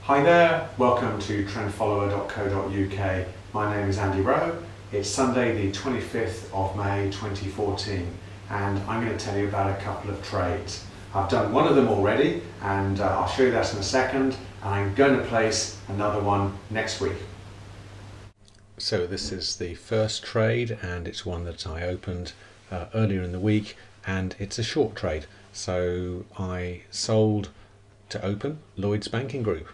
Hi there, welcome to trendfollower.co.uk. My name is Andy Rowe. It's Sunday the 25th of May 2014 and I'm going to tell you about a couple of trades. I've done one of them already and I'll show you that in a second, and I'm going to place another one next week. So this is the first trade and it's one that I opened earlier in the week, and it's a short trade. So I sold to open Lloyds Banking Group.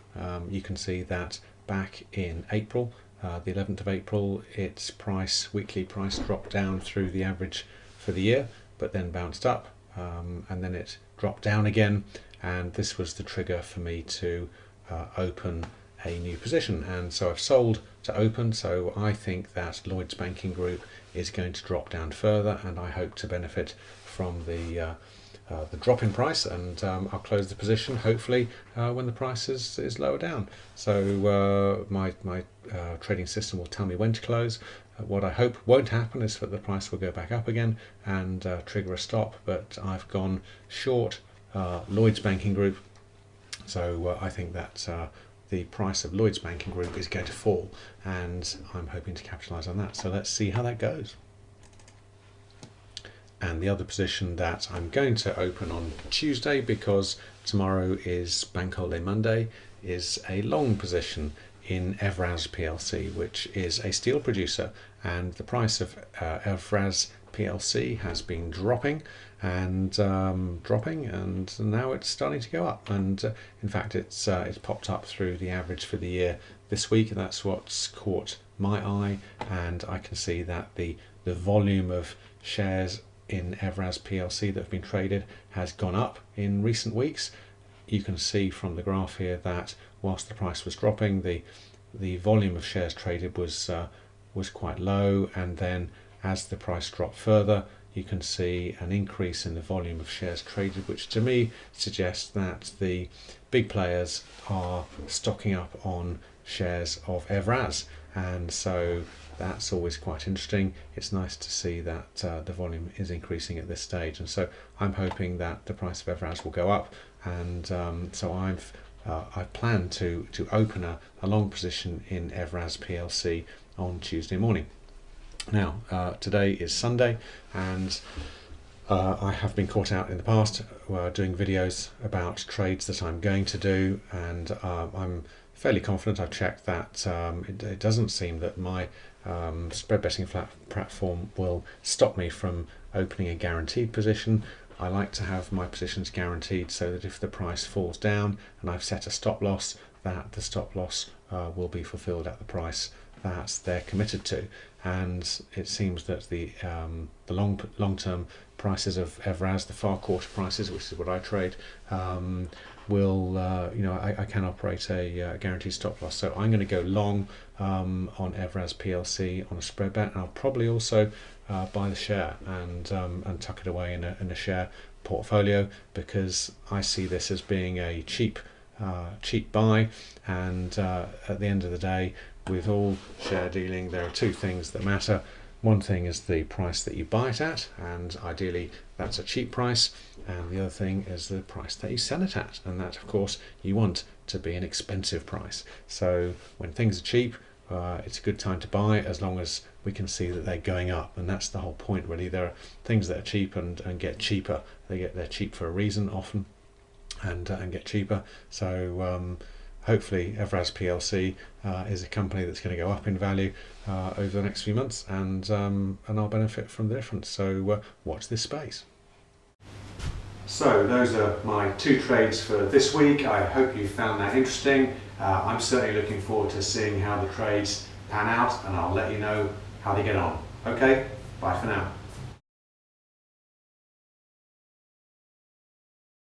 You can see that back in April, the 11th of April, its weekly price dropped down through the average for the year, but then bounced up, and then it dropped down again, and this was the trigger for me to open a new position. And so I've sold to open, so I think that Lloyds Banking Group is going to drop down further, and I hope to benefit from the drop in price, and I'll close the position hopefully when the price is lower down. So my trading system will tell me when to close. What I hope won't happen is that the price will go back up again and trigger a stop, but I've gone short Lloyds Banking Group, so I think that the price of Lloyds Banking Group is going to fall, and I'm hoping to capitalise on that. So let's see how that goes. And the other position that I'm going to open on Tuesday, because tomorrow is Bank Holiday Monday, is a long position in Evraz PLC, which is a steel producer, and the price of Evraz PLC has been dropping and now it's starting to go up, and in fact it's popped up through the average for the year this week, and that's what's caught my eye. And I can see that the volume of shares in Evraz PLC that have been traded has gone up in recent weeks. You can see from the graph here that whilst the price was dropping, the volume of shares traded was quite low, and then as the price dropped further, you can see an increase in the volume of shares traded, which to me suggests that the big players are stocking up on shares of Evraz, and so that's always quite interesting. It's nice to see that the volume is increasing at this stage, and so I'm hoping that the price of Evraz will go up, and so I've planned to open a long position in Evraz PLC on Tuesday morning. Now today is Sunday, and I have been caught out in the past doing videos about trades that I'm going to do, and I'm fairly confident. I've checked that it doesn't seem that my spread betting platform will stop me from opening a guaranteed position. I like to have my positions guaranteed so that if the price falls down and I've set a stop loss, that the stop loss will be fulfilled at the price that they're committed to. And it seems that the long-term prices of Evraz, the far quarter prices, which is what I trade, will I can operate a guaranteed stop loss. So I'm going to go long on Evraz PLC on a spread bet, and I'll probably also buy the share and tuck it away in a share portfolio, because I see this as being a cheap buy. And at the end of the day, with all share dealing, there are two things that matter. One thing is the price that you buy it at, and ideally that's a cheap price, and the other thing is the price that you sell it at, and that of course you want to be an expensive price. So when things are cheap, it's a good time to buy, as long as we can see that they're going up, and that's the whole point really. There are things that are cheap and get cheaper. They're cheap for a reason often, and get cheaper. So hopefully Evraz PLC is a company that's going to go up in value over the next few months, and I'll benefit from the difference. So watch this space. So those are my two trades for this week. I hope you found that interesting. I'm certainly looking forward to seeing how the trades pan out, and I'll let you know how they get on. Okay, bye for now.